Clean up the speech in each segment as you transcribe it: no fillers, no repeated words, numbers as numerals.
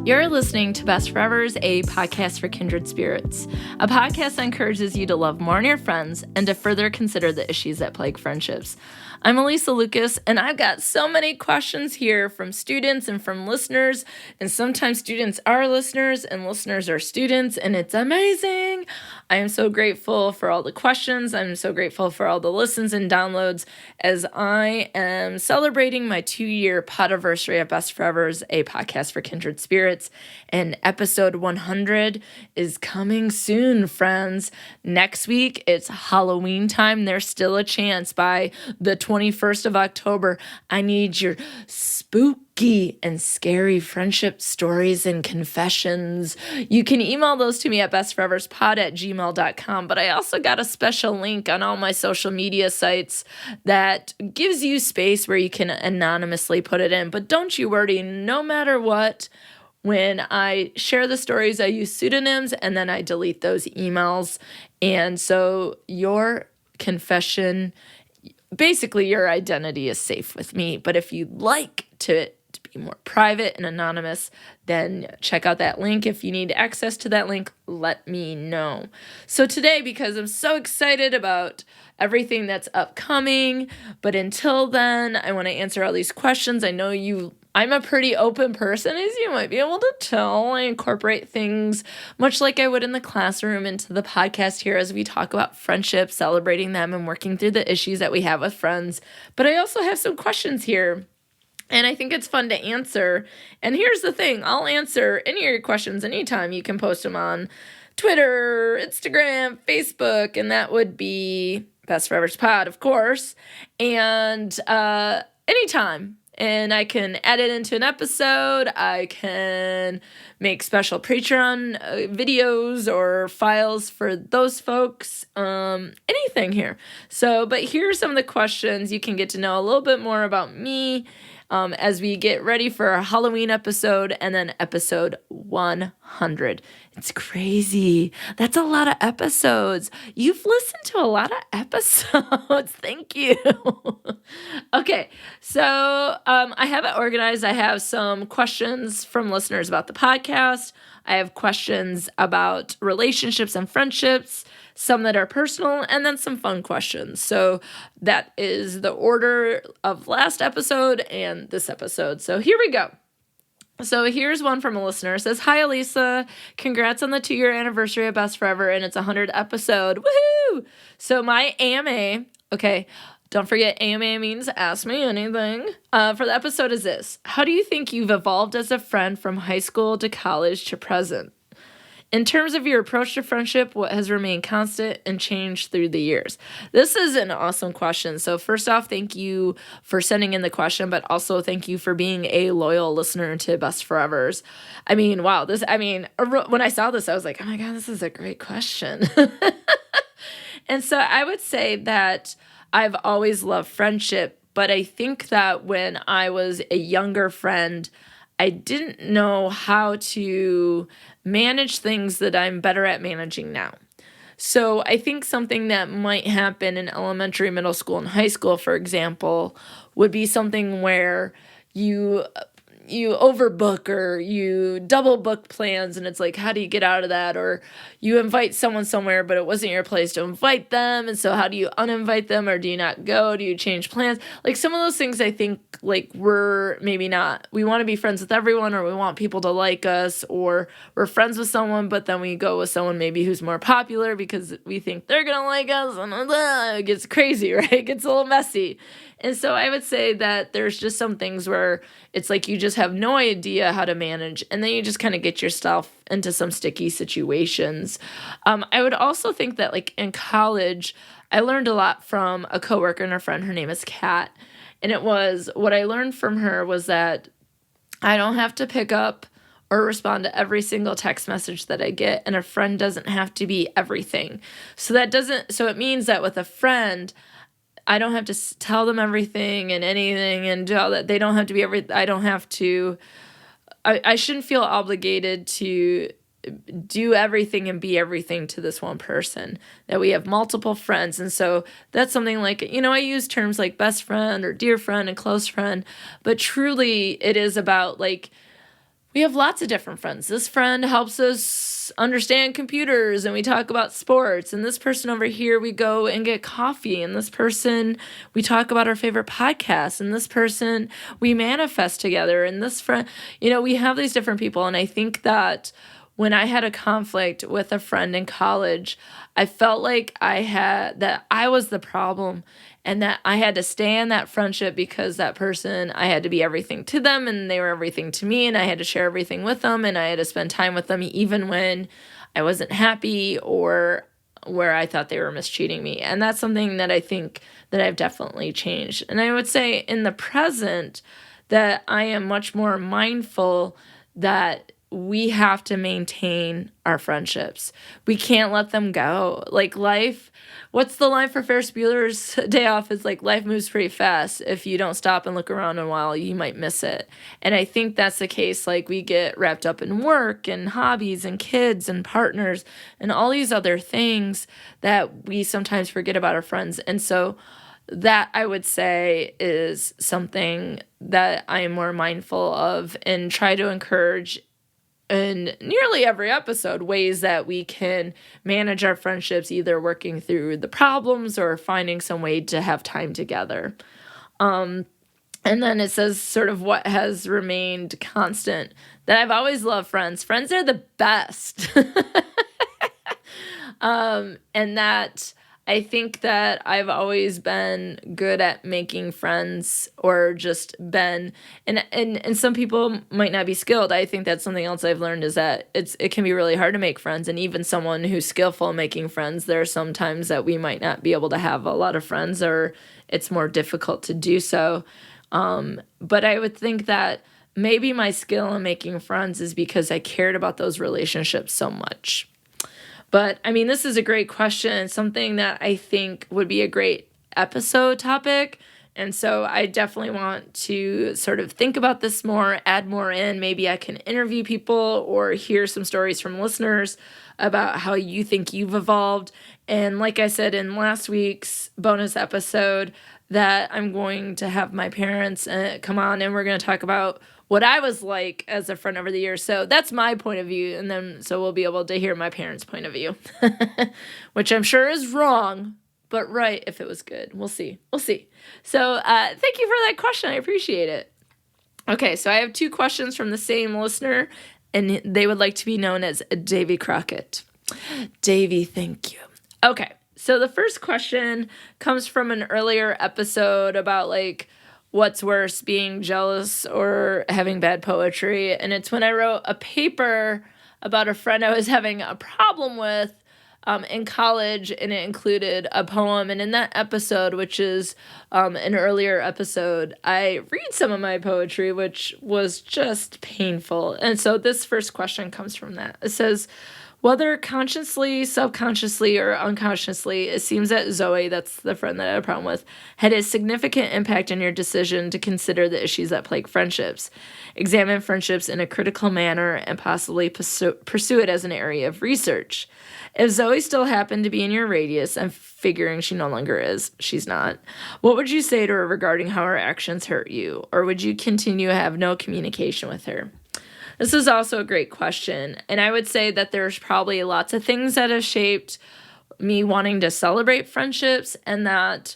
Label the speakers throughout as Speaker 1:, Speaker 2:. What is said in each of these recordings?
Speaker 1: You're listening to Best Forevers, a podcast for Kindred Spirits, a podcast that encourages you to love more in your friends and to further consider the issues that plague friendships. I'm Alysa Lucas, and I've got so many questions here from students and from listeners, and sometimes students are listeners and listeners are students, and it's amazing. I am so grateful for all the questions. I'm so grateful for all the listens and downloads as I am celebrating my 2-year podiversary of Best Forevers, a podcast for Kindred Spirits, and episode 100 is coming soon, friends. Next week, it's Halloween time. There's still a chance by the 21st of October. I need your spooky and scary friendship stories and confessions. You can email those to me at bestforeverspod@gmail.com, but I also got a special link on all my social media sites that gives you space where you can anonymously put it in. But don't you worry, no matter what, when I share the stories, I use pseudonyms and then I delete those emails. And so your confession, basically your identity is safe with me. But if you'd like to be more private and anonymous, then check out that link. If you need access to that link, let me know. So today, because I'm so excited about everything that's upcoming, but until then, I want to answer all these questions. I know I'm a pretty open person, as you might be able to tell. I incorporate things much like I would in the classroom into the podcast here as we talk about friendships, celebrating them, and working through the issues that we have with friends. But I also have some questions here, and I think it's fun to answer. And here's the thing. I'll answer any of your questions anytime. You can post them on Twitter, Instagram, Facebook, and that would be Best Forevers Pod, of course. And anytime. And I can add it into an episode. I can make special Patreon videos or files for those folks. Anything here. But here are some of the questions. You can get to know a little bit more about me as we get ready for our Halloween episode and then episode 100. It's crazy. That's a lot of episodes. You've listened to a lot of episodes. Thank you. Okay, so I have it organized. I have some questions from listeners about the podcast. I have questions about relationships and friendships, some that are personal, and then some fun questions. So that is the order of last episode and this episode. So here we go. So here's one from a listener. It says, "Hi, Alysa. Congrats on the 2-year anniversary of Best Forever, and it's 100th episode. Woohoo!" So my AMA, okay, don't forget AMA means Ask Me Anything, for the episode is this: how do you think you've evolved as a friend from high school to college to present? In terms of your approach to friendship, what has remained constant and changed through the years? This is an awesome question. So first off, thank you for sending in the question, but also thank you for being a loyal listener to Best Forevers. I mean, wow, when I saw this, I was like, oh my God, this is a great question. And so I would say that I've always loved friendship, but I think that when I was a younger friend, I didn't know how to manage things that I'm better at managing now. So I think something that might happen in elementary, middle school, and high school, for example, would be something where you overbook or you double book plans, and it's like, how do you get out of that? Or you invite someone somewhere, but it wasn't your place to invite them, and so how do you uninvite them, or do you not go? Do you change plans? Like some of those things, I think, like we're maybe not, we want to be friends with everyone, or we want people to like us, or we're friends with someone, but then we go with someone maybe who's more popular because we think they're going to like us, and it gets crazy, right? It gets a little messy. And so I would say that there's just some things where it's like you just have no idea how to manage, and then you just kind of get yourself into some sticky situations. I would also think that like in college, I learned a lot from a coworker and a friend. Her name is Kat. And what I learned from her was that I don't have to pick up or respond to every single text message that I get, and a friend doesn't have to be everything. So it means that with a friend, I don't have to tell them everything and anything and do all that. They don't have to be I shouldn't feel obligated to do everything and be everything to this one person, that we have multiple friends. And so that's something like, I use terms like best friend or dear friend and close friend, but truly it is about like, we have lots of different friends. This friend helps us understand computers and we talk about sports. And this person over here, we go and get coffee. And this person, we talk about our favorite podcasts. And this person, we manifest together. And this friend, we have these different people. And I think that when I had a conflict with a friend in college, I felt like that I was the problem and that I had to stay in that friendship because that person, I had to be everything to them and they were everything to me and I had to share everything with them and I had to spend time with them even when I wasn't happy or where I thought they were mistreating me. And that's something that I think that I've definitely changed. And I would say in the present that I am much more mindful that we have to maintain our friendships. We can't let them go. Like life, what's the line for Ferris Bueller's Day Off? Is like life moves pretty fast. If you don't stop and look around a while, you might miss it. And I think that's the case. Like we get wrapped up in work and hobbies and kids and partners and all these other things that we sometimes forget about our friends. And so that I would say is something that I am more mindful of and try to encourage in nearly every episode, ways that we can manage our friendships, either working through the problems or finding some way to have time together. And then it says sort of what has remained constant, that I've always loved friends. Friends are the best. And that I think that I've always been good at making friends or just been, and some people might not be skilled. I think that's something else I've learned is that it can be really hard to make friends. And even someone who's skillful in making friends, there are some times that we might not be able to have a lot of friends or it's more difficult to do so. But I would think that maybe my skill in making friends is because I cared about those relationships so much. But, I mean, this is a great question, something that I think would be a great episode topic. And so I definitely want to sort of think about this more, add more in. Maybe I can interview people or hear some stories from listeners about how you think you've evolved. And like I said in last week's bonus episode, that I'm going to have my parents come on and we're going to talk about what I was like as a friend over the years. So that's my point of view. And then so we'll be able to hear my parents' point of view, which I'm sure is wrong, but right if it was good. We'll see. We'll see. So thank you for that question. I appreciate it. Okay, so I have 2 questions from the same listener, and they would like to be known as Davy Crockett. Davy, thank you. Okay, so the first question comes from an earlier episode about like, what's worse, being jealous or having bad poetry? And it's when I wrote a paper about a friend I was having a problem with in college, and it included a poem. And in that episode, which is an earlier episode, I read some of my poetry, which was just painful. And so this first question comes from that. It says, whether consciously, subconsciously, or unconsciously, it seems that Zoe, that's the friend that I had a problem with, had a significant impact on your decision to consider the issues that plague friendships. Examine friendships in a critical manner and possibly pursue it as an area of research. If Zoe still happened to be in your radius, I'm figuring she no longer is, she's not, what would you say to her regarding how her actions hurt you? Or would you continue to have no communication with her? This is also a great question, and I would say that there's probably lots of things that have shaped me wanting to celebrate friendships, and that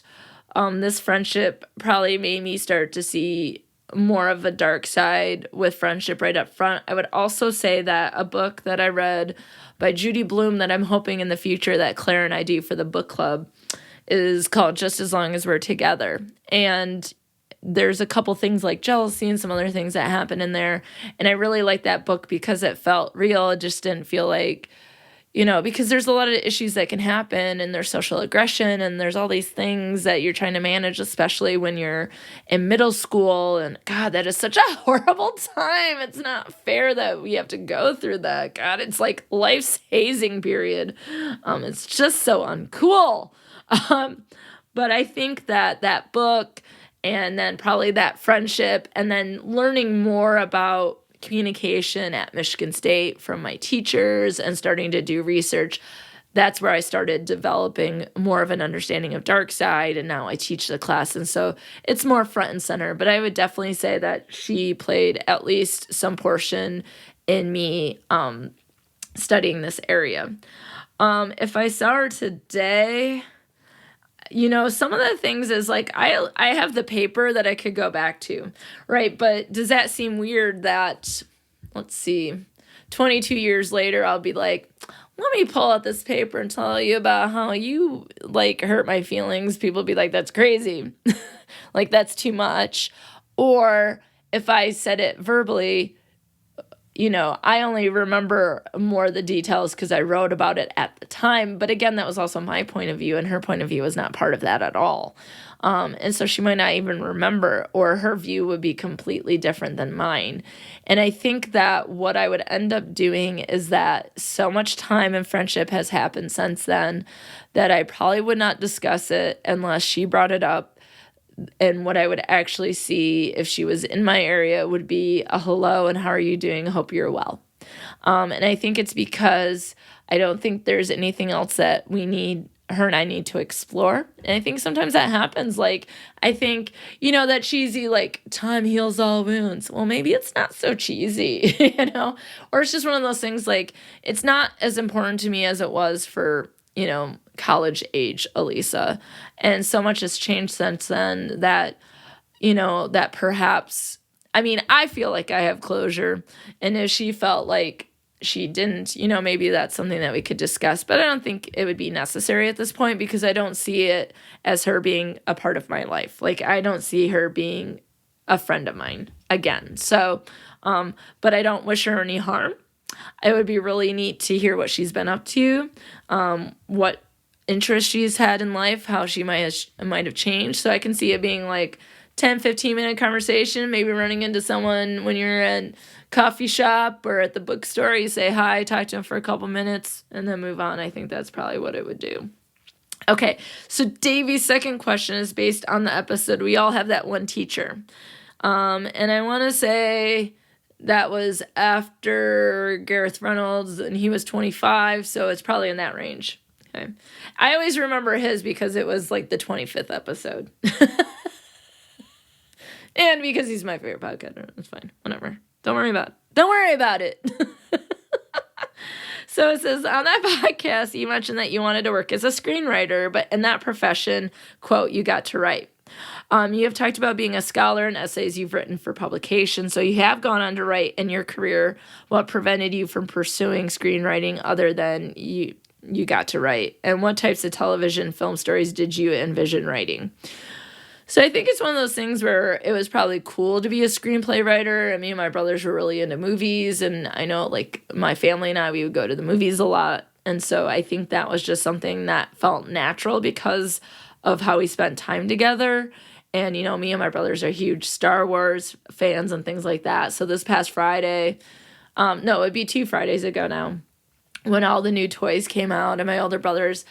Speaker 1: this friendship probably made me start to see more of a dark side with friendship right up front. I would also say that a book that I read by Judy Blume that I'm hoping in the future that Claire and I do for the book club is called Just As Long As We're Together, and there's a couple things like jealousy and some other things that happen in there. And I really like that book because it felt real. It just didn't feel like, because there's a lot of issues that can happen and there's social aggression and there's all these things that you're trying to manage, especially when you're in middle school. And God, that is such a horrible time. It's not fair that we have to go through that. God, it's like life's hazing period. It's just so uncool. But I think that book, and then probably that friendship, and then learning more about communication at Michigan State from my teachers and starting to do research that's where I started developing more of an understanding of dark side, and now I teach the class, and so it's more front and center. But I would definitely say that she played at least some portion in me studying this area. If I saw her today, some of the things is like I have the paper that I could go back to, right? But does that seem weird that, let's see, 22 years later, I'll be like, let me pull out this paper and tell you about how you like hurt my feelings. People be like, that's crazy. Like, that's too much. Or if I said it verbally, I only remember more of the details because I wrote about it at the time. But again, that was also my point of view, and her point of view was not part of that at all. And so she might not even remember, or her view would be completely different than mine. And I think that what I would end up doing is that so much time and friendship has happened since then that I probably would not discuss it unless she brought it up. And what I would actually see if she was in my area would be a hello and how are you doing? Hope you're well. And I think it's because I don't think there's anything else that her and I need to explore. And I think sometimes that happens. Like, I think, that cheesy, like, time heals all wounds. Well, maybe it's not so cheesy, or it's just one of those things, like, it's not as important to me as it was for, college age Alysa. And so much has changed since then that, that perhaps, I feel like I have closure. And if she felt like she didn't, maybe that's something that we could discuss. But I don't think it would be necessary at this point because I don't see it as her being a part of my life. Like, I don't see her being a friend of mine again. So, but I don't wish her any harm. It would be really neat to hear what she's been up to, what interest she's had in life, how she might have changed. So I can see it being like 10, 15-minute conversation, maybe running into someone when you're at coffee shop or at the bookstore. You say hi, talk to them for a couple minutes, and then move on. I think that's probably what it would do. Okay, so Davy's second question is based on the episode We All Have That One Teacher. And I want to say that was after Gareth Reynolds, and he was 25, so it's probably in that range. Okay, I always remember his because it was like the 25th episode. And because he's my favorite podcast, it's fine. Whatever. Don't worry about it. So it says, on that podcast, you mentioned that you wanted to work as a screenwriter, but in that profession, quote, you got to write. You have talked about being a scholar and essays you've written for publication, so you have gone on to write in your career. What prevented you from pursuing screenwriting other than you got to write? And what types of television, film stories did you envision writing? So I think it's one of those things where it was probably cool to be a screenplay writer. Me and my brothers were really into movies, and I know, like, my family and I, we would go to the movies a lot. And so I think that was just something that felt natural because of how we spent time together. And, me and my brothers are huge Star Wars fans and things like that. So this past Friday, it'd be 2 Fridays ago now, when all the new toys came out, and my older brother's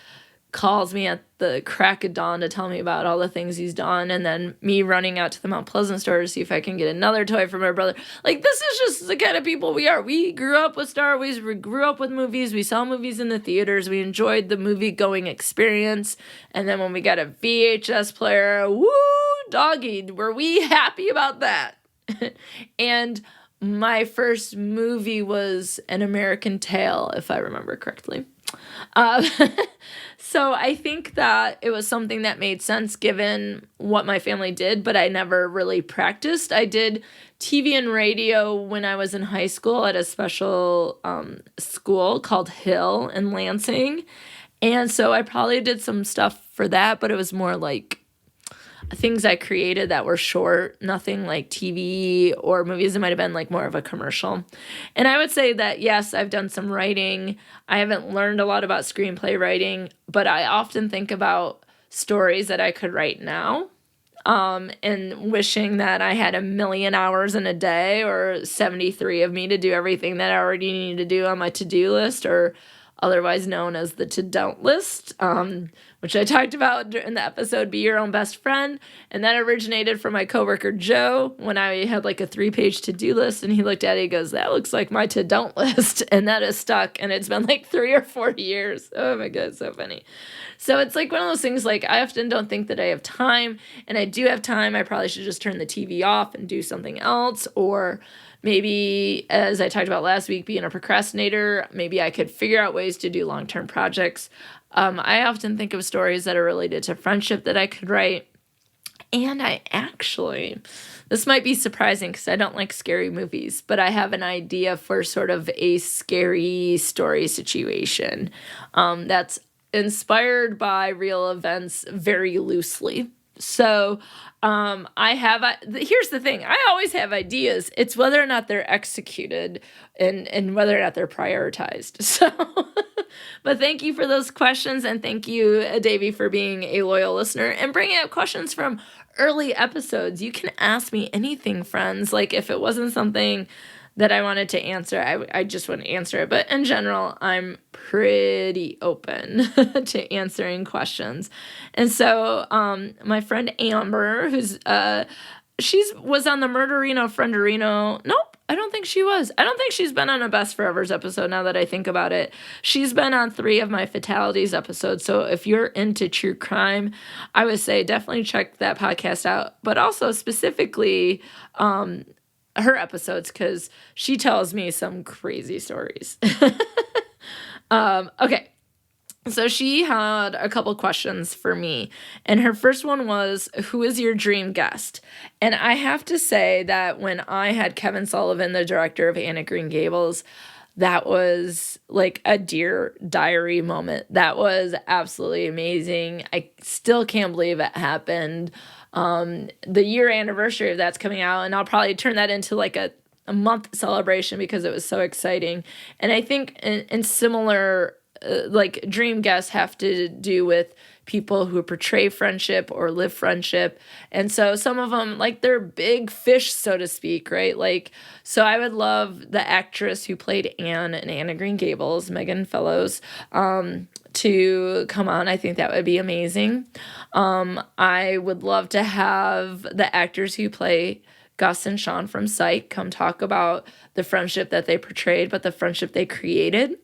Speaker 1: calls me at the crack of dawn to tell me about all the things he's done, and then me running out to the Mount Pleasant store to see if I can get another toy for my brother. Like, this is just the kind of people we are. We grew up with Star Wars. We grew up with movies. We saw movies in the theaters. We enjoyed the movie-going experience. And then when we got a VHS player, woo, doggy, were we happy about that. And my first movie was An American Tail, if I remember correctly. So I think that it was something that made sense given what my family did, but I never really practiced. I did TV and radio when I was in high school at a special school called Hill in Lansing. And so I probably did some stuff for that, but it was more like things I created that were short, nothing like TV or movies. It might have been like more of a commercial. And I would say that, yes, I've done some writing. I haven't learned a lot about screenplay writing, but I often think about stories that I could write now, and wishing that I had 1,000,000 hours in a day or 73 of me to do everything that I already need to do on my to-do list, or otherwise known as the to-don't list, which I talked about in the episode, Be Your Own Best Friend. And that originated from my coworker, Joe, when I had like a 3-page to-do list. And he looked at it, he goes, that looks like my to-don't list. And that is stuck. And it's been like 3 or 4 years. Oh my God, so funny. So it's like one of those things, like I often don't think that I have time, and I do have time. I probably should just turn the TV off and do something else, or maybe, as I talked about last week, being a procrastinator, maybe I could figure out ways to do long-term projects. I often think of stories that are related to friendship that I could write. And this might be surprising because I don't like scary movies, but I have an idea for sort of a scary story situation that's inspired by real events very loosely. So here's the thing. I always have ideas. It's whether or not they're executed and whether or not they're prioritized. So, but thank you for those questions. And thank you, Davey, for being a loyal listener and bringing up questions from early episodes. You can ask me anything, friends. Like if it wasn't something that I wanted to answer, I just wouldn't answer it. But in general, I'm pretty open to answering questions. And so my friend Amber, she was on the Murderino Frienderino. Nope, I don't think she was. I don't think she's been on a Best Forevers episode now that I think about it. She's been on 3 of my Fatalities episodes. So if you're into true crime, I would say definitely check that podcast out. But also specifically her episodes, because she tells me some crazy stories. Okay. So she had a couple questions for me. And her first one was, who is your dream guest? And I have to say that when I had Kevin Sullivan, the director of Anne of Green Gables, that was like a Dear Diary moment. That was absolutely amazing. I still can't believe it happened. The year anniversary of that's coming out, and I'll probably turn that into like a month celebration because it was so exciting. And I think in similar like dream guests have to do with people who portray friendship or live friendship. And so some of them, like, they're big fish, so to speak, right? Like, so I would love the actress who played Anne in Anne of Green Gables, Megan Fellows, to come on. I think that would be amazing. I would love to have the actors who play Gus and Sean from Psych come talk about the friendship that they portrayed, but the friendship they created.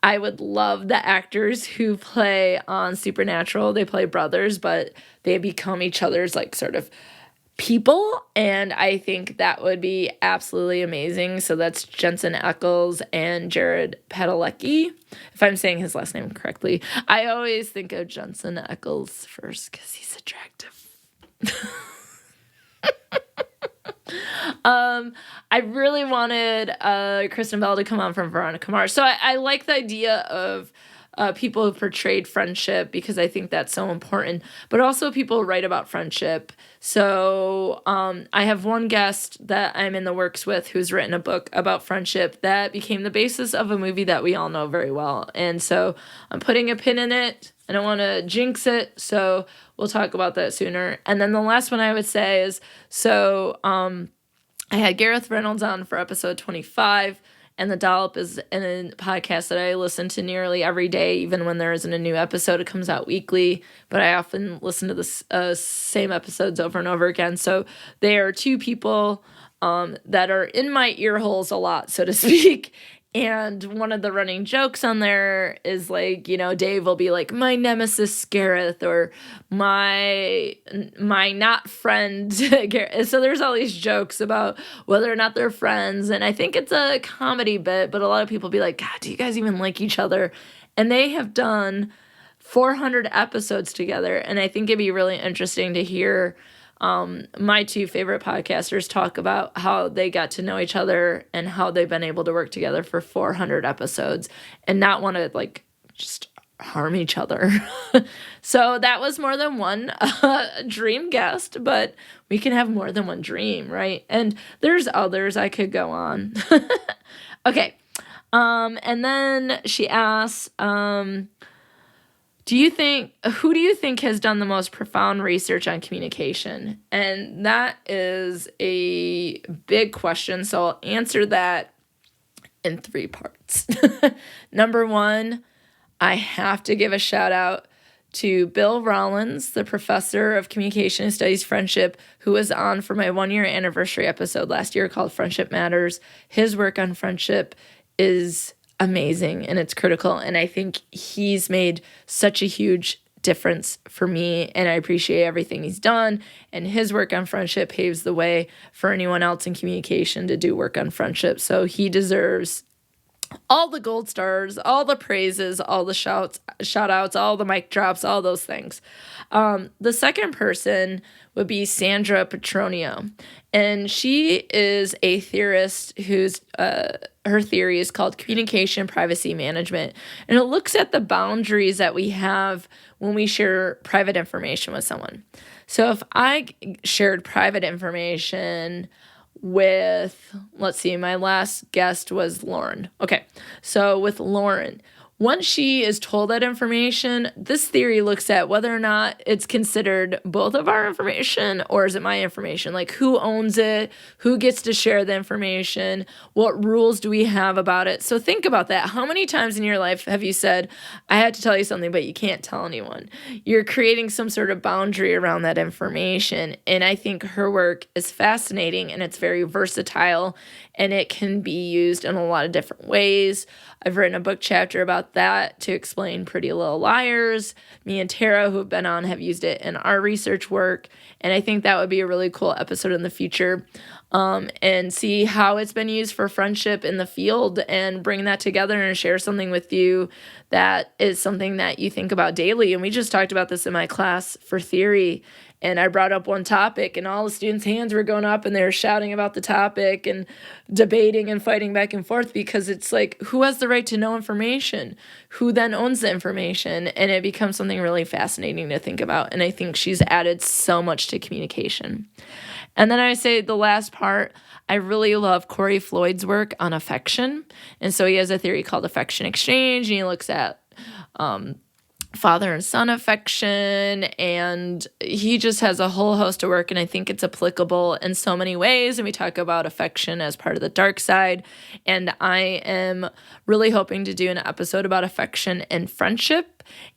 Speaker 1: I would love the actors who play on Supernatural. They play brothers, but they become each other's like sort of people. And I think that would be absolutely amazing. So that's Jensen Ackles and Jared Padalecki, if I'm saying his last name correctly. I always think of Jensen Ackles first because he's attractive. I really wanted Kristen Bell to come on from Veronica Mars. So I like the idea of people who portrayed friendship because I think that's so important. But also people write about friendship. So I have one guest that I'm in the works with who's written a book about friendship that became the basis of a movie that we all know very well. And so I'm putting a pin in it. I don't want to jinx it, so we'll talk about that sooner. And then the last one I would say is, so I had Gareth Reynolds on for episode 25, and The Dollop is a podcast that I listen to nearly every day, even when there isn't a new episode. It comes out weekly, but I often listen to the same episodes over and over again. So they are two people that are in my ear holes a lot, so to speak. And one of the running jokes on there is like, you know, Dave will be like, my nemesis Gareth, or my not friend Gareth. So there's all these jokes about whether or not they're friends. And I think it's a comedy bit, but a lot of people be like, God, do you guys even like each other? And they have done 400 episodes together. And I think it'd be really interesting to hear my two favorite podcasters talk about how they got to know each other and how they've been able to work together for 400 episodes and not want to like just harm each other. So that was more than one dream guest, but we can have more than one dream, right? And there's others I could go on. Okay. And then she asks, who do you think has done the most profound research on communication? And that is a big question, so I'll answer that in 3 parts. Number 1, I have to give a shout out to Bill Rollins, the professor of communication studies friendship, who was on for my 1-year anniversary episode last year called Friendship Matters. His work on friendship is amazing and it's critical. And I think he's made such a huge difference for me, and I appreciate everything he's done. And his work on friendship paves the way for anyone else in communication to do work on friendship. So he deserves all the gold stars, all the praises, all the shout outs, all the mic drops, all those things. The second person would be Sandra Petronio. And she is a theorist whose her theory is called communication privacy management. And it looks at the boundaries that we have when we share private information with someone. So if I shared private information with, let's see, my last guest was Lauren. Okay, so with Lauren, once she is told that information, this theory looks at whether or not it's considered both of our information or is it my information? Like who owns it? Who gets to share the information? What rules do we have about it? So think about that. How many times in your life have you said, I had to tell you something, but you can't tell anyone? You're creating some sort of boundary around that information. And I think her work is fascinating and it's very versatile and it can be used in a lot of different ways. I've written a book chapter about that to explain Pretty Little Liars. Me and Tara, who have been on, have used it in our research work. And I think that would be a really cool episode in the future, and see how it's been used for friendship in the field and bring that together and share something with you that is something that you think about daily. And we just talked about this in my class for theory. And I brought up one topic and all the students' hands were going up and they were shouting about the topic and debating and fighting back and forth because it's like, who has the right to know information? Who then owns the information? And it becomes something really fascinating to think about. And I think she's added so much to communication. And then I say the last part, I really love Corey Floyd's work on affection. And so he has a theory called affection exchange, and he looks at father and son affection, and he just has a whole host of work, and I think it's applicable in so many ways. And we talk about affection as part of the dark side, and I am really hoping to do an episode about affection and friendship.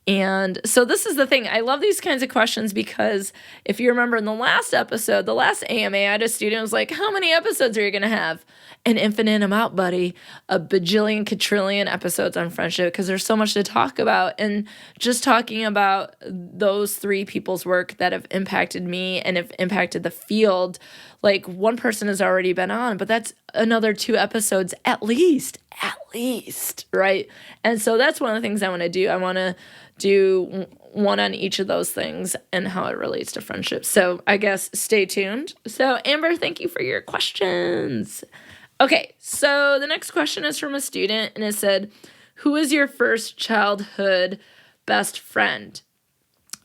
Speaker 1: And so this is the thing. I love these kinds of questions because if you remember in the last episode, the last AMA, I had a student who was like, how many episodes are you going to have? An infinite amount, buddy. A bajillion, quadrillion episodes on friendship because there's so much to talk about. And just talking about those 3 people's work that have impacted me and have impacted the field, like one person has already been on, but that's another 2 episodes at least, right? And so that's one of the things I want to do. I want to do one on each of those things and how it relates to friendship. So I guess stay tuned. So Amber, thank you for your questions. Okay, so the next question is from a student, and it said, who is your first childhood best friend?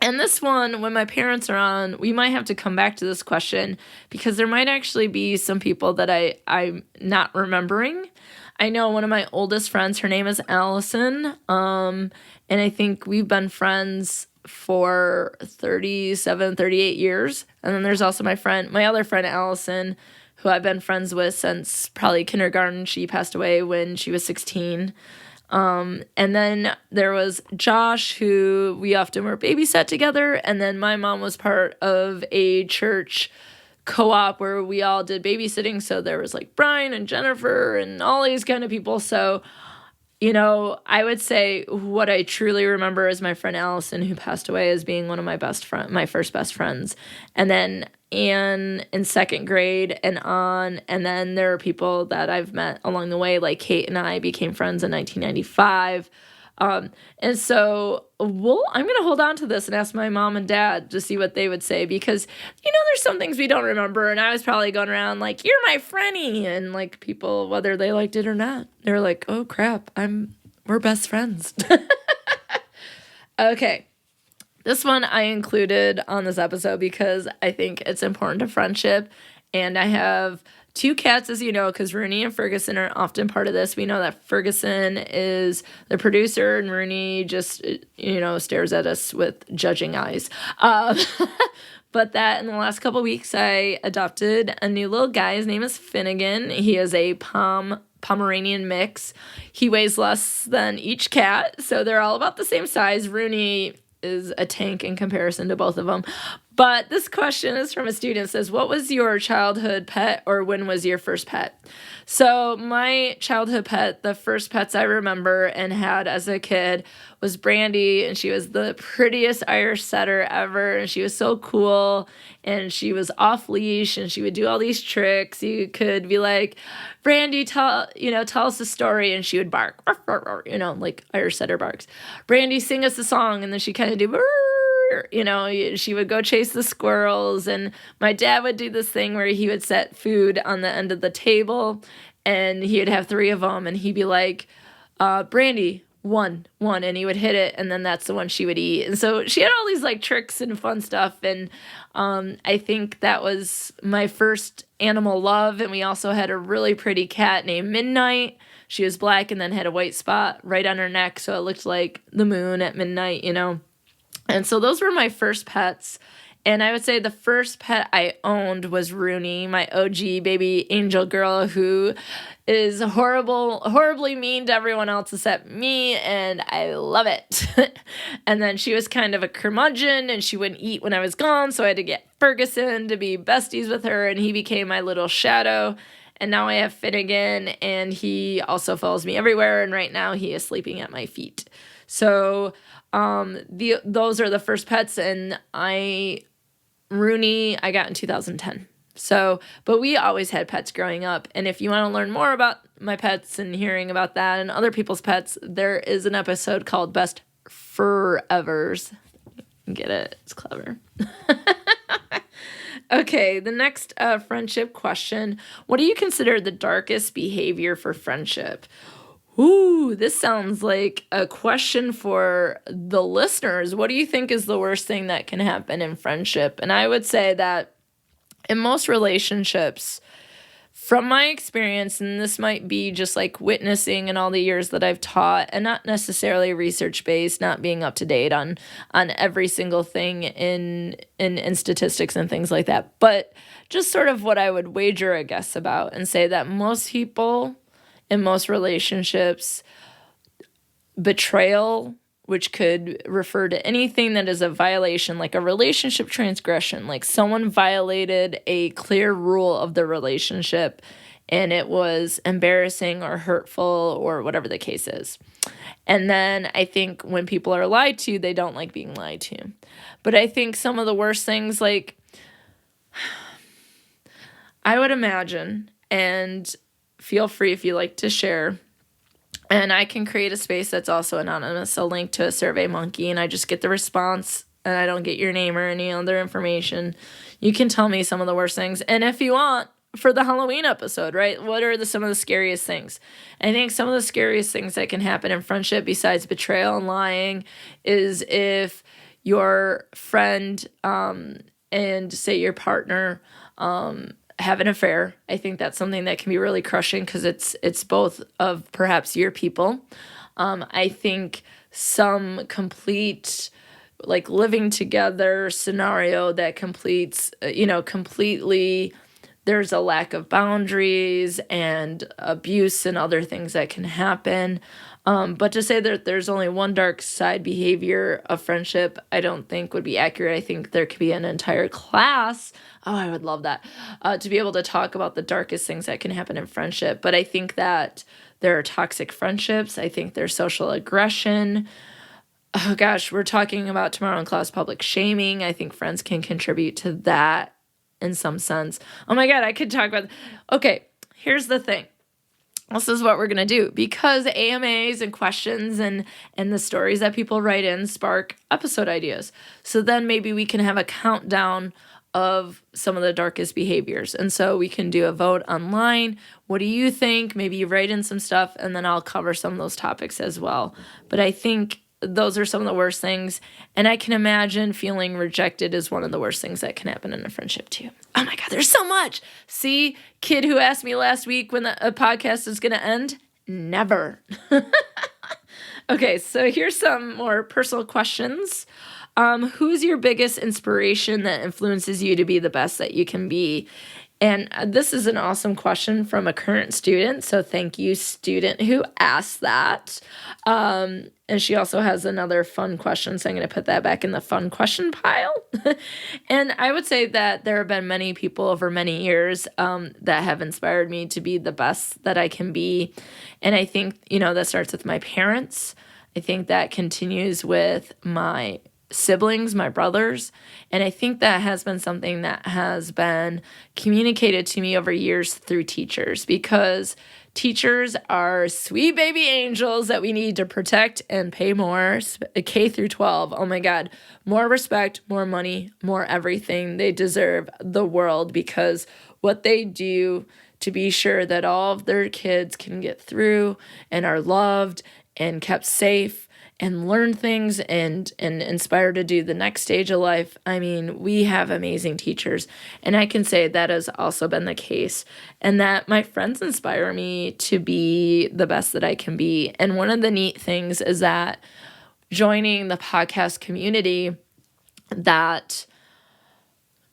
Speaker 1: And this one, when my parents are on, we might have to come back to this question because there might actually be some people that I'm not remembering. I know one of my oldest friends, her name is Alysa, and I think we've been friends for 37, 38 years. And then there's also my other friend, Alysa, who I've been friends with since probably kindergarten. She passed away when she was 16. And then there was Josh, who we often were babysat together. And then my mom was part of a church co-op where we all did babysitting. So there was like Brian and Jennifer and all these kind of people. So, I would say what I truly remember is my friend Alysa, who passed away, as being one of my first best friends. And then Anne in 2nd grade and on. And then there are people that I've met along the way, like Kate and I became friends in 1995. And so I'm going to hold on to this and ask my mom and dad to see what they would say, because, there's some things we don't remember. And I was probably going around like, you're my friendy. And like people, whether they liked it or not, they were like, oh crap, we're best friends. Okay. This one I included on this episode because I think it's important to friendship. And I have 2 cats, as you know, because Rooney and Ferguson are often part of this. We know that Ferguson is the producer and Rooney just, stares at us with judging eyes. But that in the last couple of weeks, I adopted a new little guy. His name is Finnegan. He is a Pomeranian mix. He weighs less than each cat, so they're all about the same size. Rooney is a tank in comparison to both of them. But this question is from a student. It says, what was your childhood pet, or when was your first pet? So my childhood pet, the first pets I remember and had as a kid, was Brandy, and she was the prettiest Irish setter ever, and she was so cool, and she was off leash, and she would do all these tricks. You could be like, Brandy, tell us a story, and she would bark, like Irish setter barks. Brandy, sing us a song, and then she kind of do, she would go chase the squirrels, and my dad would do this thing where he would set food on the end of the table, and he would have 3 of them, and he'd be like, Brandy, one, and he would hit it, and then that's the one she would eat. And so she had all these like tricks and fun stuff, and I think that was my first animal love. And we also had a really pretty cat named Midnight. She was black and then had a white spot right on her neck, so it looked like the moon at midnight, And so those were my first pets. And I would say the first pet I owned was Rooney, my OG baby angel girl, who is horribly mean to everyone else except me, and I love it. And then she was kind of a curmudgeon, and she wouldn't eat when I was gone, so I had to get Ferguson to be besties with her, and he became my little shadow. And now I have Finnegan, and he also follows me everywhere, and right now he is sleeping at my feet. So those are the first pets, and Rooney I got in 2010. So, but we always had pets growing up, and if you want to learn more about my pets and hearing about that and other people's pets, there is an episode called Best Fur-evers. Get it? It's clever. Okay, the next friendship question. What do you consider the darkest behavior for friendship? Ooh, this sounds like a question for the listeners. What do you think is the worst thing that can happen in friendship? And I would say that in most relationships, from my experience, and this might be just like witnessing in all the years that I've taught, and not necessarily research-based, not being up to date on every single thing in statistics and things like that, but just sort of what I would wager a guess about and say that most people in most relationships, betrayal, which could refer to anything that is a violation, like a relationship transgression, like someone violated a clear rule of the relationship and it was embarrassing or hurtful or whatever the case is. And then I think when people are lied to, they don't like being lied to. But I think some of the worst things, like, I would imagine, and feel free if you like to share, and I can create a space that's also anonymous, a link to a Survey Monkey, and I just get the response, and I don't get your name or any other information. You can tell me some of the worst things. And if you want, for the Halloween episode, right, what are some of the scariest things? I think some of the scariest things that can happen in friendship besides betrayal and lying is if your friend and, say, your partner have an affair. I think that's something that can be really crushing because it's both of perhaps your people. I think some complete like living together scenario that completes, completely, there's a lack of boundaries and abuse and other things that can happen. But to say that there's only one dark side behavior of friendship, I don't think would be accurate. I think there could be an entire class. Oh, I would love that, to be able to talk about the darkest things that can happen in friendship. But I think that there are toxic friendships. I think there's social aggression. Oh gosh, we're talking about tomorrow in class public shaming. I think friends can contribute to that in some sense. Oh my God, I could talk about. Okay, here's the thing. This is what we're going to do, because AMAs and questions and the stories that people write in spark episode ideas. So then maybe we can have a countdown of some of the darkest behaviors. And so we can do a vote online. What do you think? Maybe you write in some stuff, and then I'll cover some of those topics as well. But I think those are some of the worst things. And I can imagine feeling rejected is one of the worst things that can happen in a friendship too. Oh my God, there's so much. See, kid who asked me last week when a podcast is going to end? Never. Okay, so here's some more personal questions. Who's your biggest inspiration that influences you to be the best that you can be? And this is an awesome question from a current student. So thank you, student who asked that. And she also has another fun question. So I'm going to put that back in the fun question pile. And I would say that there have been many people over many years that have inspired me to be the best that I can be. And I think, that starts with my parents. I think that continues with my siblings, my brothers. And I think that has been something that has been communicated to me over years through teachers, because teachers are sweet baby angels that we need to protect and pay more. K through 12. Oh my God. More respect, more money, more everything. They deserve the world, because what they do to be sure that all of their kids can get through and are loved and kept safe and learn things and inspired to do the next stage of life. I mean, we have amazing teachers, and I can say that has also been the case, and that my friends inspire me to be the best that I can be. And one of the neat things is that joining the podcast community, that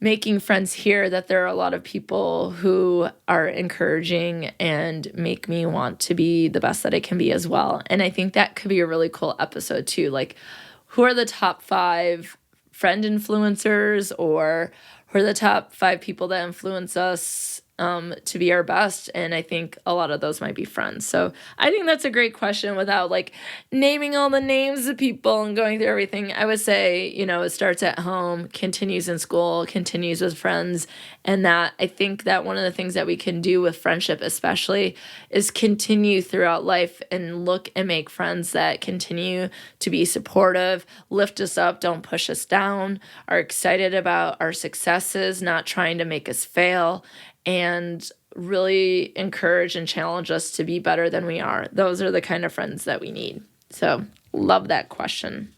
Speaker 1: making friends here, that there are a lot of people who are encouraging and make me want to be the best that I can be as well. And I think that could be a really cool episode too. Like, who are the top 5 friend influencers, or who are the top 5 people that influence us to be our best? And I think a lot of those might be friends. So I think that's a great question without like naming all the names of people and going through everything. I would say, it starts at home, continues in school, continues with friends. And that I think that one of the things that we can do with friendship especially is continue throughout life and look and make friends that continue to be supportive, lift us up, don't push us down, are excited about our successes, not trying to make us fail, and really encourage and challenge us to be better than we are. Those are the kind of friends that we need. So, love that question.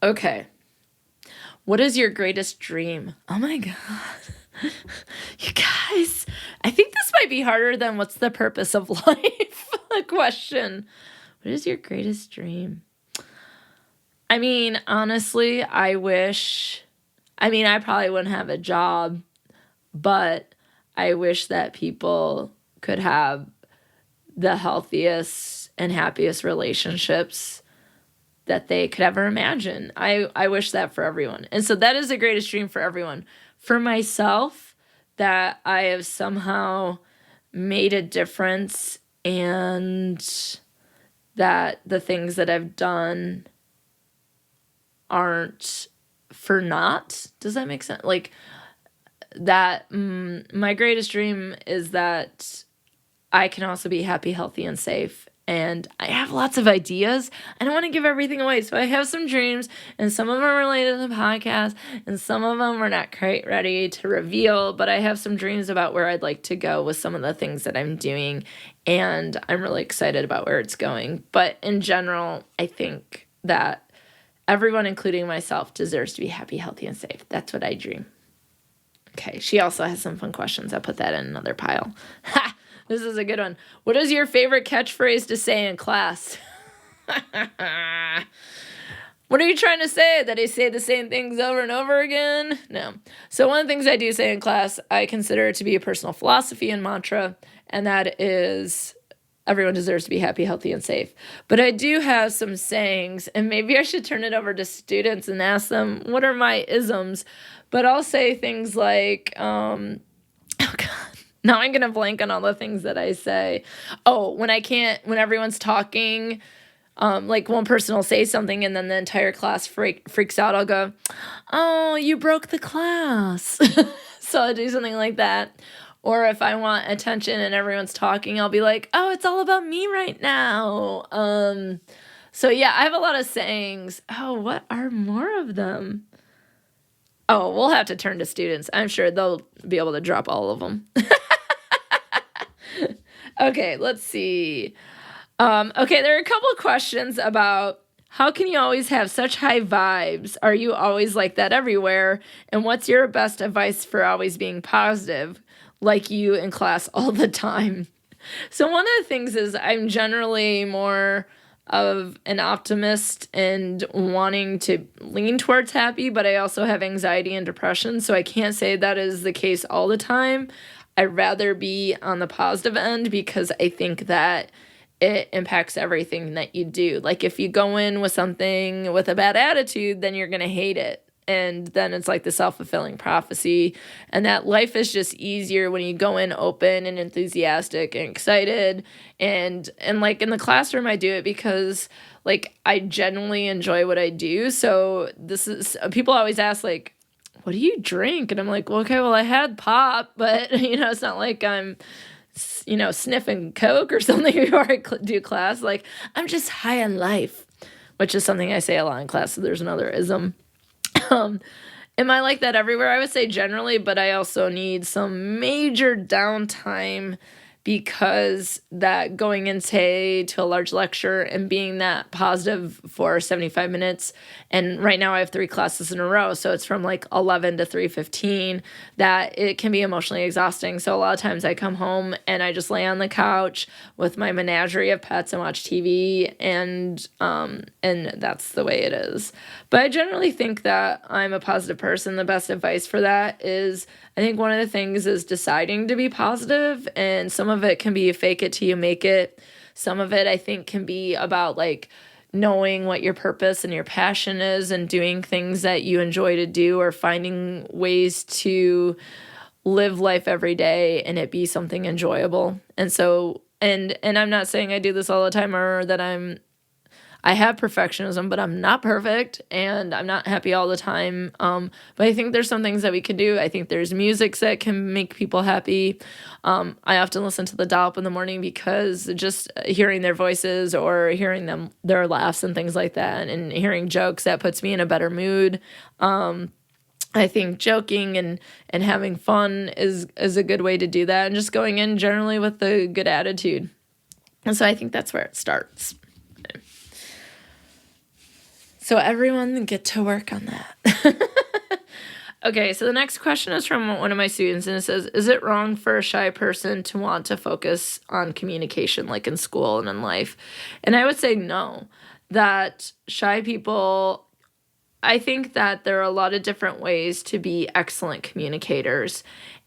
Speaker 1: Okay. What is your greatest dream? Oh my God. You guys, I think this might be harder than what's the purpose of life question. What is your greatest dream? I mean, honestly, I probably wouldn't have a job, but I wish that people could have the healthiest and happiest relationships that they could ever imagine. I wish that for everyone. And so that is the greatest dream for everyone. For myself, that I have somehow made a difference, and that the things that I've done aren't for naught. Does that make sense? Like, that my greatest dream is that I can also be happy, healthy, and safe. And I have lots of ideas. I don't want to give everything away. So I have some dreams, and some of them are related to the podcast, and some of them are not quite ready to reveal. But I have some dreams about where I'd like to go with some of the things that I'm doing. And I'm really excited about where it's going. But in general, I think that everyone, including myself, deserves to be happy, healthy, and safe. That's what I dream. Okay, she also has some fun questions. I'll put that in another pile. Ha! This is a good one. What is your favorite catchphrase to say in class? What are you trying to say? That I say the same things over and over again? No. So one of the things I do say in class, I consider it to be a personal philosophy and mantra, and that is everyone deserves to be happy, healthy, and safe. But I do have some sayings, and maybe I should turn it over to students and ask them, what are my isms? But I'll say things like, oh God, now I'm going to blank on all the things that I say. Oh, when everyone's talking, like one person will say something and then the entire class freaks out, I'll go, oh, you broke the class. So I'll do something like that. Or if I want attention and everyone's talking, I'll be like, oh, it's all about me right now. So yeah, I have a lot of sayings. Oh, what are more of them? Oh, we'll have to turn to students. I'm sure they'll be able to drop all of them. Okay, let's see. Okay, there are a couple of questions about how can you always have such high vibes? Are you always like that everywhere? And what's your best advice for always being positive, like you in class all the time? So one of the things is I'm generally more of an optimist and wanting to lean towards happy, but I also have anxiety and depression, so I can't say that is the case all the time. I'd rather be on the positive end because I think that it impacts everything that you do. Like if you go in with something with a bad attitude, then you're going to hate it. And then it's like the self-fulfilling prophecy, and that life is just easier when you go in open and enthusiastic and excited. And like in the classroom, I do it because like I genuinely enjoy what I do. So this is, people always ask like, what do you drink? And I'm like, well, okay, well, I had pop, but it's not like I'm sniffing Coke or something before I do class. Like, I'm just high on life, which is something I say a lot in class. So there's another ism. Am I like that everywhere? I would say generally, but I also need some major downtime because that going in, say, to a large lecture and being that positive for 75 minutes. And right now I have 3 classes in a row. So it's from like 11 to 3:15 that it can be emotionally exhausting. So a lot of times I come home and I just lay on the couch with my menagerie of pets and watch TV, and that's the way it is. But I generally think that I'm a positive person. The best advice for that is, I think one of the things is deciding to be positive, and some of it can be fake it till you make it. Some of it I think can be about like knowing what your purpose and your passion is and doing things that you enjoy to do, or finding ways to live life every day and it be something enjoyable. And so, and I'm not saying I do this all the time or that I have perfectionism, but I'm not perfect and I'm not happy all the time. But I think there's some things that we can do. I think there's music that can make people happy. I often listen to the Dollop in the morning because just hearing their voices or hearing their laughs and things like that, and hearing jokes, that puts me in a better mood. I think joking and having fun is a good way to do that, and just going in generally with a good attitude. And so I think that's where it starts. So everyone get to work on that. Okay, so the next question is from one of my students, and it says, is it wrong for a shy person to want to focus on communication, like in school and in life? And I would say no, that shy people, I think that there are a lot of different ways to be excellent communicators,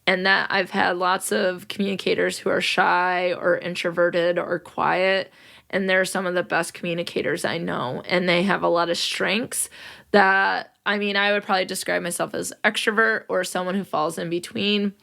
Speaker 1: and that I've had lots of communicators who are shy or introverted or quiet, and they're some of the best communicators I know, and they have a lot of strengths that, I would probably describe myself as extrovert or someone who falls in between,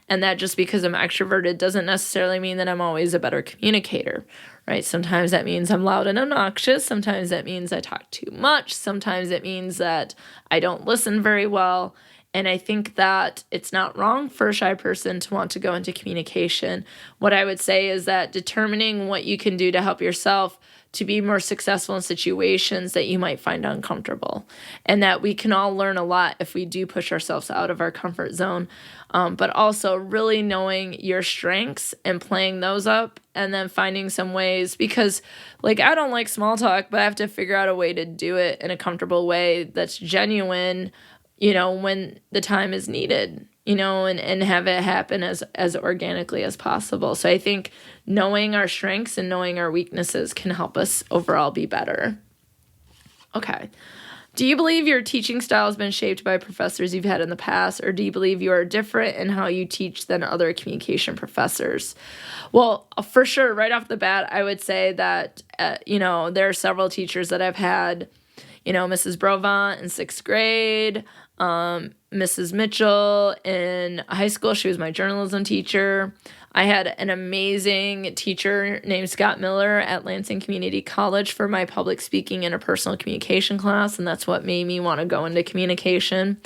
Speaker 1: and that just because I'm extroverted doesn't necessarily mean that I'm always a better communicator, right? Sometimes that means I'm loud and obnoxious, sometimes that means I talk too much, sometimes it means that I don't listen very well. And I think that it's not wrong for a shy person to want to go into communication. What I would say is that determining what you can do to help yourself to be more successful in situations that you might find uncomfortable. And that we can all learn a lot if we do push ourselves out of our comfort zone. But also really knowing your strengths and playing those up, and then finding some ways, because like I don't like small talk, but I have to figure out a way to do it in a comfortable way that's genuine, when the time is needed, and have it happen as organically as possible. So I think knowing our strengths and knowing our weaknesses can help us overall be better. Okay. Do you believe your teaching style has been shaped by professors you've had in the past, or do you believe you are different in how you teach than other communication professors? Well, for sure, right off the bat, I would say that, there are several teachers that I've had, Mrs. Brovant in 6th grade, Mrs. Mitchell in high school. She was my journalism teacher. I had an amazing teacher named Scott Miller at Lansing Community College for my public speaking interpersonal communication class, and that's what made me want to go into communication.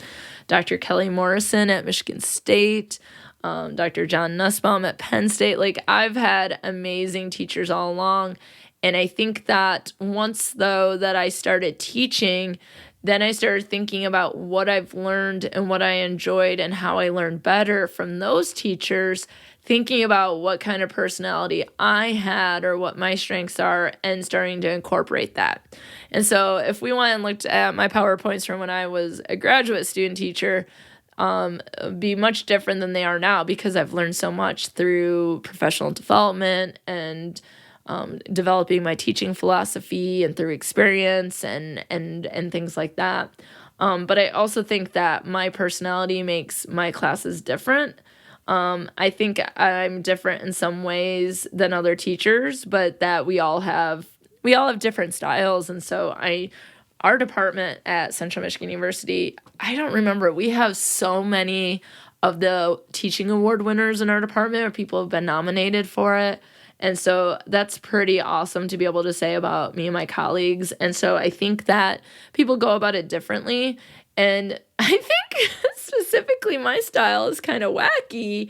Speaker 1: Dr. Kelly Morrison at Michigan State, Dr. John Nussbaum at Penn State. Like, I've had amazing teachers all along, and I think that once, though, that I started teaching, then I started thinking about what I've learned and what I enjoyed and how I learned better from those teachers, thinking about what kind of personality I had or what my strengths are, and starting to incorporate that. And so if we went and looked at my PowerPoints from when I was a graduate student teacher, be much different than they are now, because I've learned so much through professional development and developing my teaching philosophy and through experience and things like that. But I also think that my personality makes my classes different. I think I'm different in some ways than other teachers, but that we all have different styles. And so our department at Central Michigan University, I don't remember, we have so many of the teaching award winners in our department, or people have been nominated for it. And so that's pretty awesome to be able to say about me and my colleagues. And so I think that people go about it differently. And I think specifically my style is kind of wacky,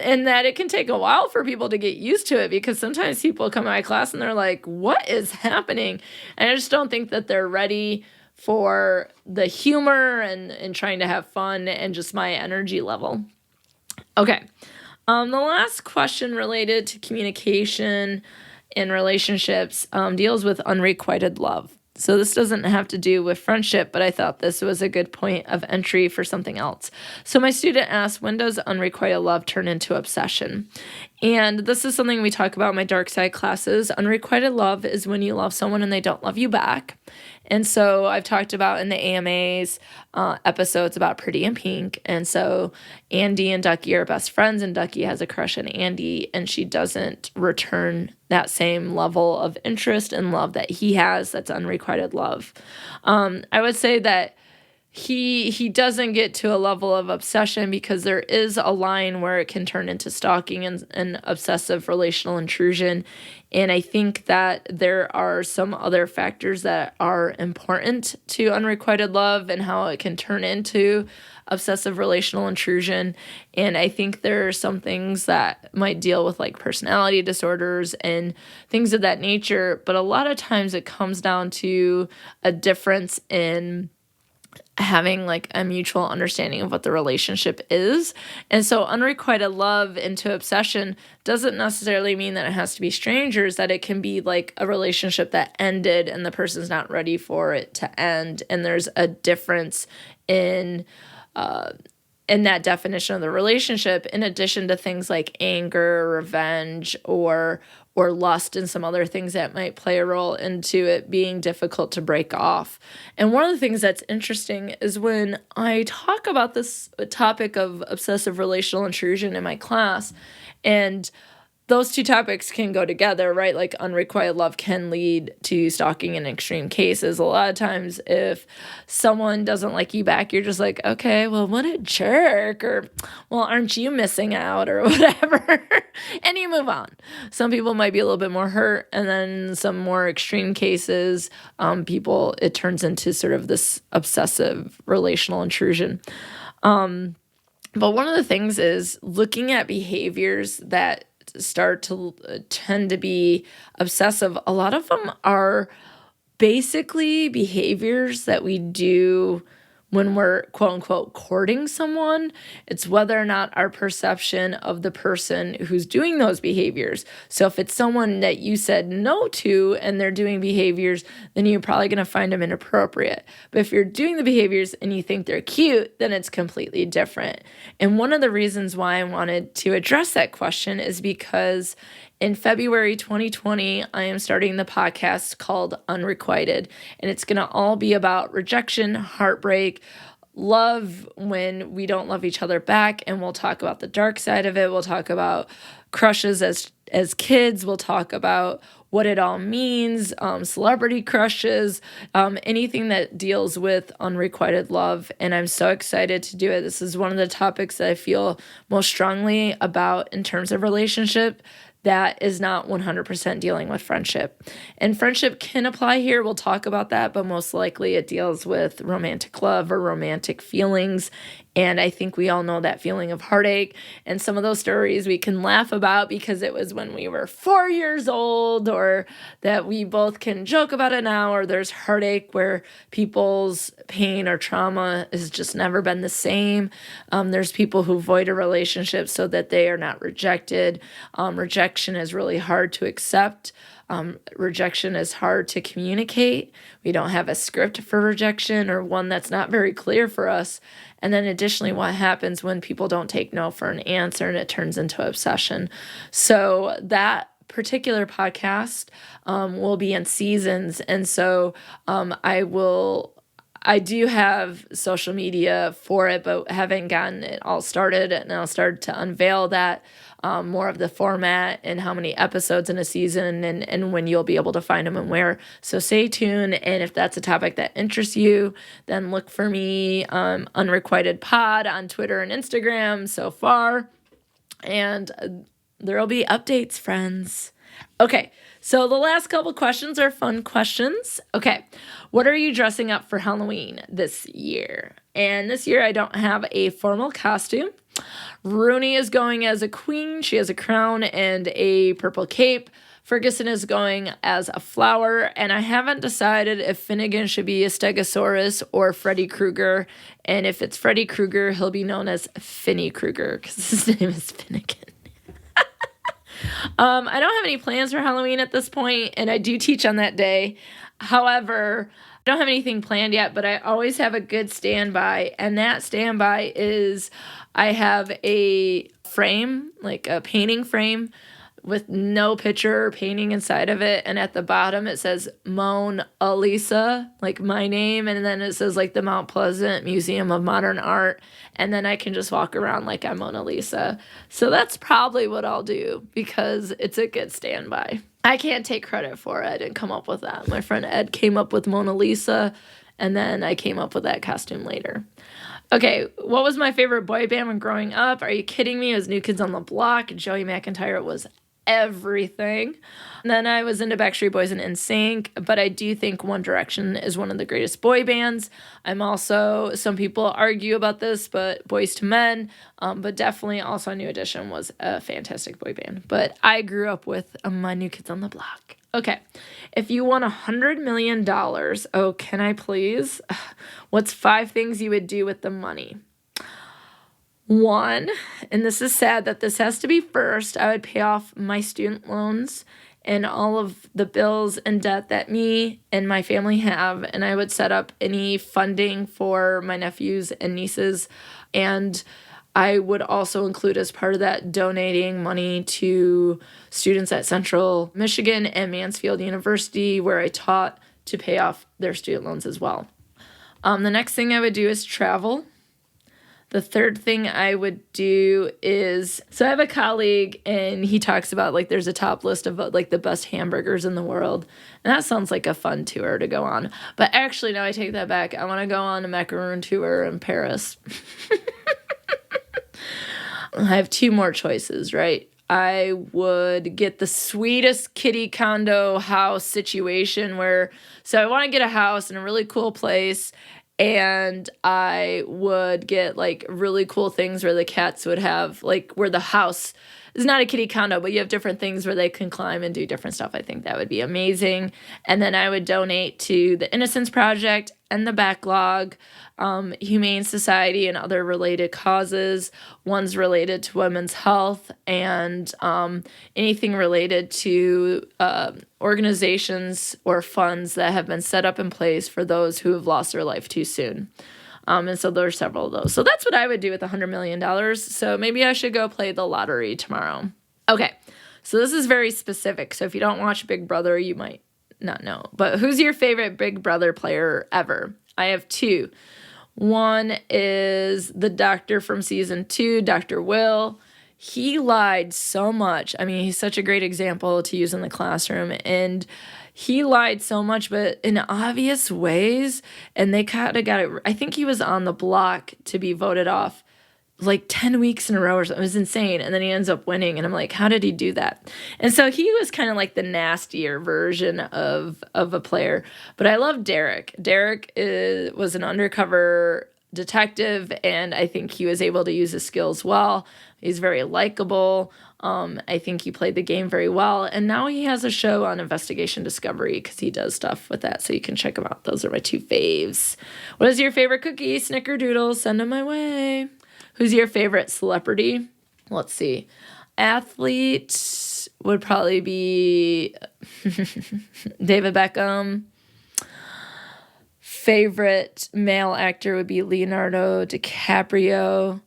Speaker 1: and that it can take a while for people to get used to it, because sometimes people come to my class and they're like, what is happening? And I just don't think that they're ready for the humor and trying to have fun and just my energy level. Okay. The last question related to communication in relationships deals with unrequited love. So this doesn't have to do with friendship, but I thought this was a good point of entry for something else. So my student asked, when does unrequited love turn into obsession? And this is something we talk about in my dark side classes. Unrequited love is when you love someone and they don't love you back. And so I've talked about in the AMAs episodes about Pretty in Pink. And so Andy and Ducky are best friends, and Ducky has a crush on Andy, and she doesn't return that same level of interest and love that he has. That's unrequited love. I would say that he doesn't get to a level of obsession, because there is a line where it can turn into stalking and obsessive relational intrusion. And I think that there are some other factors that are important to unrequited love and how it can turn into obsessive relational intrusion. And I think there are some things that might deal with like personality disorders and things of that nature. But a lot of times it comes down to a difference in having like a mutual understanding of what the relationship is. And so unrequited love into obsession doesn't necessarily mean that it has to be strangers, that it can be like a relationship that ended and the person's not ready for it to end. And there's a difference in that definition of the relationship, in addition to things like anger, revenge, or lust, and some other things that might play a role into it being difficult to break off. And one of the things that's interesting is when I talk about this topic of obsessive relational intrusion in my class, and those two topics can go together, right? Like unrequited love can lead to stalking in extreme cases. A lot of times if someone doesn't like you back, you're just like, okay, well, what a jerk, or, well, aren't you missing out, or whatever, and you move on. Some people might be a little bit more hurt, and then some more extreme cases, it turns into sort of this obsessive relational intrusion. But one of the things is looking at behaviors that start to tend to be obsessive. A lot of them are basically behaviors that we do when we're quote unquote courting someone. It's whether or not our perception of the person who's doing those behaviors. So if it's someone that you said no to and they're doing behaviors, then you're probably going to find them inappropriate. But if you're doing the behaviors and you think they're cute, then it's completely different. And one of the reasons why I wanted to address that question is because in February 2020, I am starting the podcast called Unrequited, and it's going to all be about rejection, heartbreak, love when we don't love each other back, and we'll talk about the dark side of it. We'll talk about crushes as kids. We'll talk about what it all means, celebrity crushes, anything that deals with unrequited love. And I'm so excited to do it. This is one of the topics that I feel most strongly about in terms of relationship that is not 100% dealing with friendship. And friendship can apply here. We'll talk about that, but most likely it deals with romantic love or romantic feelings. And I think we all know that feeling of heartache. And some of those stories we can laugh about because it was when we were 4 years old, or that we both can joke about it now, or there's heartache where people's pain or trauma has just never been the same. There's people who avoid a relationship so that they are not rejected. Rejection is really hard to accept. Rejection is hard to communicate. We don't have a script for rejection, or one that's not very clear for us. And then additionally, what happens when people don't take no for an answer and it turns into obsession. So that particular podcast will be in seasons. And so I do have social media for it, but haven't gotten it all started. And I'll start to unveil that more of the format and how many episodes in a season and when you'll be able to find them and where. So stay tuned. And if that's a topic that interests you, then look for me, Unrequited Pod on Twitter and Instagram so far. And there'll be updates, friends. Okay, so the last couple questions are fun questions. Okay, what are you dressing up for Halloween this year? And this year I don't have a formal costume. Rooney is going as a queen. She has a crown and a purple cape. Ferguson is going as a flower, and I haven't decided if Finnegan should be a Stegosaurus or Freddy Krueger. And if it's Freddy Krueger, he'll be known as Finny Krueger because his name is Finnegan. I don't have any plans for Halloween at this point, and I do teach on that day. However, I don't have anything planned yet, but I always have a good standby, and that standby is I have a frame, like a painting frame with no picture or painting inside of it, and at the bottom it says Mona Alysa, like my name, and then it says like the Mount Pleasant Museum of Modern Art, and then I can just walk around like I'm Mona Lisa. So that's probably what I'll do because it's a good standby. I can't take credit for it. I didn't come up with that. My friend Ed came up with Mona Lisa, and then I came up with that costume later. Okay, what was my favorite boy band when growing up? Are you kidding me? It was New Kids on the Block. Joey McIntyre was everything. And then I was into Backstreet Boys and NSYNC, but I do think One Direction is one of the greatest boy bands. I'm also, some people argue about this, but Boys to Men, but definitely also New Edition was a fantastic boy band. But I grew up with my New Kids on the Block. Okay, if you won $100 million, oh, can I please? What's 5 things you would do with the money? 1, and this is sad that this has to be first, I would pay off my student loans and all of the bills and debt that me and my family have, and I would set up any funding for my nephews and nieces, and I would also include as part of that donating money to students at Central Michigan and Mansfield University, where I taught, to pay off their student loans as well. The next thing I would do is travel. The third thing I would do is, so I have a colleague and he talks about like there's a top list of like the best hamburgers in the world. And that sounds like a fun tour to go on. But actually, no, I take that back. I want to go on a macaroon tour in Paris. I have 2 more choices, right? I would get the sweetest kitty condo house situation where, so I want to get a house in a really cool place. And I would get like really cool things where the cats would have like where the house is not a kitty condo, but you have different things where they can climb and do different stuff. I think that would be amazing. And then I would donate to the Innocence Project and the Backlog, Humane Society, and other related causes. One's related to women's health and anything related to organizations or funds that have been set up in place for those who have lost their life too soon. And so there are several of those. So that's what I would do with $100 million. So maybe I should go play the lottery tomorrow. Okay, so this is very specific. So if you don't watch Big Brother, you might not know. But who's your favorite Big Brother player ever? I have 2. One is the doctor from season 2, Dr. Will. He lied so much. I mean, he's such a great example to use in the classroom. And he lied so much, but in obvious ways. And they kind of got it. I think he was on the block to be voted off like 10 weeks in a row or something. It was insane. And then he ends up winning. And I'm like, how did he do that? And so he was kind of like the nastier version of a player. But I love Derek. Derek was an undercover detective, and I think he was able to use his skills well. He's very likable. I think he played the game very well. And now he has a show on Investigation Discovery because he does stuff with that. So you can check him out. Those are my 2 faves. What is your favorite cookie? Snickerdoodle. Send them my way. Who's your favorite celebrity? Let's see. Athlete would probably be David Beckham. Favorite male actor would be Leonardo DiCaprio.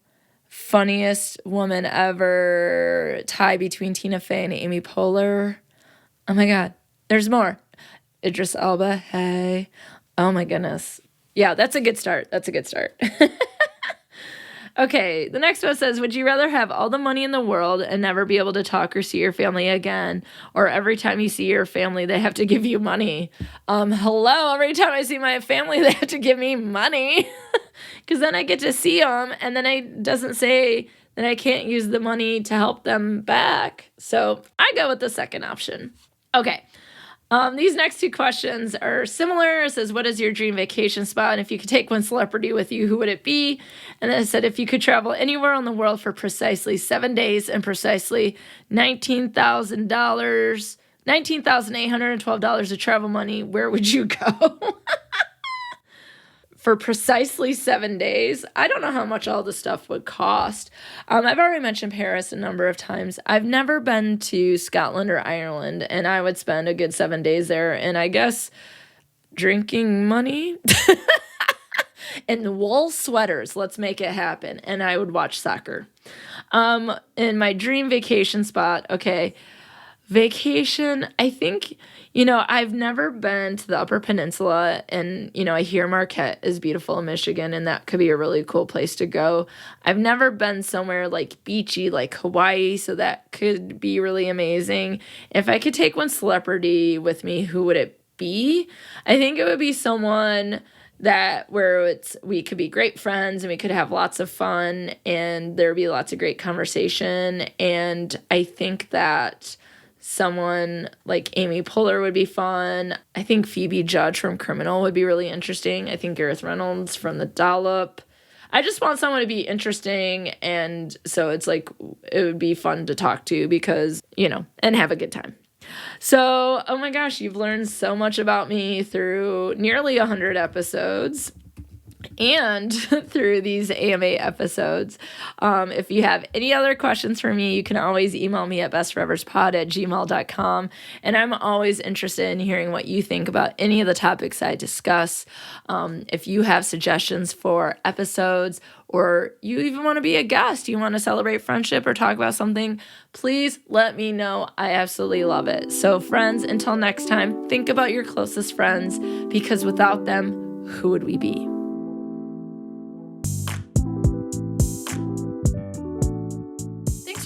Speaker 1: funniest woman ever, tie between Tina Fey and Amy Poehler. Oh my God, there's more. Idris Elba, hey. Oh my goodness. Yeah, that's a good start. Okay, the next one says, would you rather have all the money in the world and never be able to talk or see your family again, or every time you see your family, they have to give you money? Hello, every time I see my family, they have to give me money, because then I get to see them, and then it doesn't say that I can't use the money to help them back. So I go with the second option. Okay. These next two questions are similar. It says, what is your dream vacation spot? And if you could take one celebrity with you, who would it be? And then it said, if you could travel anywhere in the world for precisely 7 days and precisely $19,812 of travel money, where would you go? For precisely 7 days. I don't know how much all this stuff would cost. I've already mentioned Paris a number of times. I've never been to Scotland or Ireland, and I would spend a good 7 days there, and I guess drinking money and wool sweaters. Let's make it happen. And I would watch soccer. In my dream vacation spot, okay, vacation, I think, I've never been to the Upper Peninsula, and, I hear Marquette is beautiful in Michigan, and that could be a really cool place to go. I've never been somewhere like beachy, like Hawaii, so that could be really amazing. If I could take one celebrity with me, who would it be? I think it would be someone where we could be great friends and we could have lots of fun and there would be lots of great conversation. And I think that someone like Amy Poehler would be fun. I think Phoebe Judge from Criminal would be really interesting. I think Gareth Reynolds from The Dollop. I just want someone to be interesting, and so it's like it would be fun to talk to because, and have a good time. So, oh my gosh, you've learned so much about me through nearly 100 episodes. And through these AMA episodes. If you have any other questions for me, you can always email me at bestforeverspod@gmail.com. And I'm always interested in hearing what you think about any of the topics I discuss. If you have suggestions for episodes, or you even want to be a guest, you want to celebrate friendship or talk about something, please let me know. I absolutely love it. So friends, until next time, think about your closest friends, because without them, who would we be?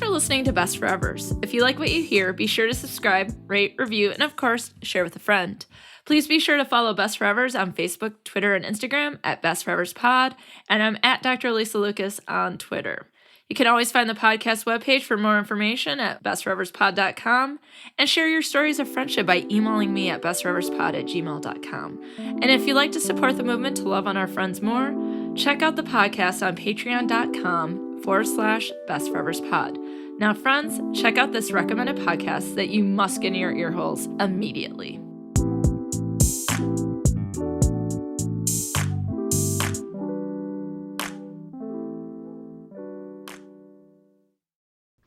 Speaker 1: Listening to Best Forevers. If you like what you hear, be sure to subscribe, rate, review, and of course, share with a friend. Please be sure to follow Best Forevers on Facebook, Twitter, and Instagram at Best Forevers Pod, and I'm at Dr. Alysa Lucas on Twitter. You can always find the podcast webpage for more information at bestforeverspod.com, and share your stories of friendship by emailing me at bestforeverspod@gmail.com. And if you'd like to support the movement to love on our friends more, check out the podcast on patreon.com/bestforeverspod. Now, friends, check out this recommended podcast that you must get in your ear holes immediately.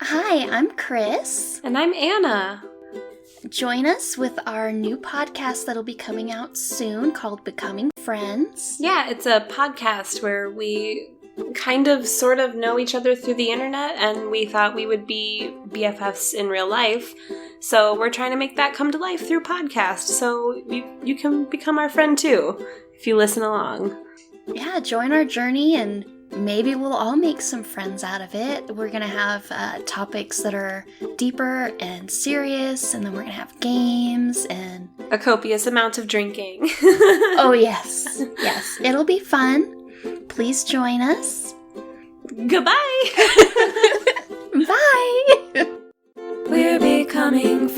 Speaker 2: Hi, I'm Chris.
Speaker 3: And I'm Anna.
Speaker 2: Join us with our new podcast that'll be coming out soon called Becoming Friends.
Speaker 3: Yeah, it's a podcast where we sort of know each other through the internet, and we thought we would be BFFs in real life. So we're trying to make that come to life through podcast. So you can become our friend too, if you listen along.
Speaker 2: Yeah, join our journey and maybe we'll all make some friends out of it. We're going to have topics that are deeper and serious, and then we're going to have games and
Speaker 3: a copious amount of drinking.
Speaker 2: Oh, yes. Yes, it'll be fun. Please join us.
Speaker 3: Goodbye.
Speaker 2: Bye.
Speaker 1: We're becoming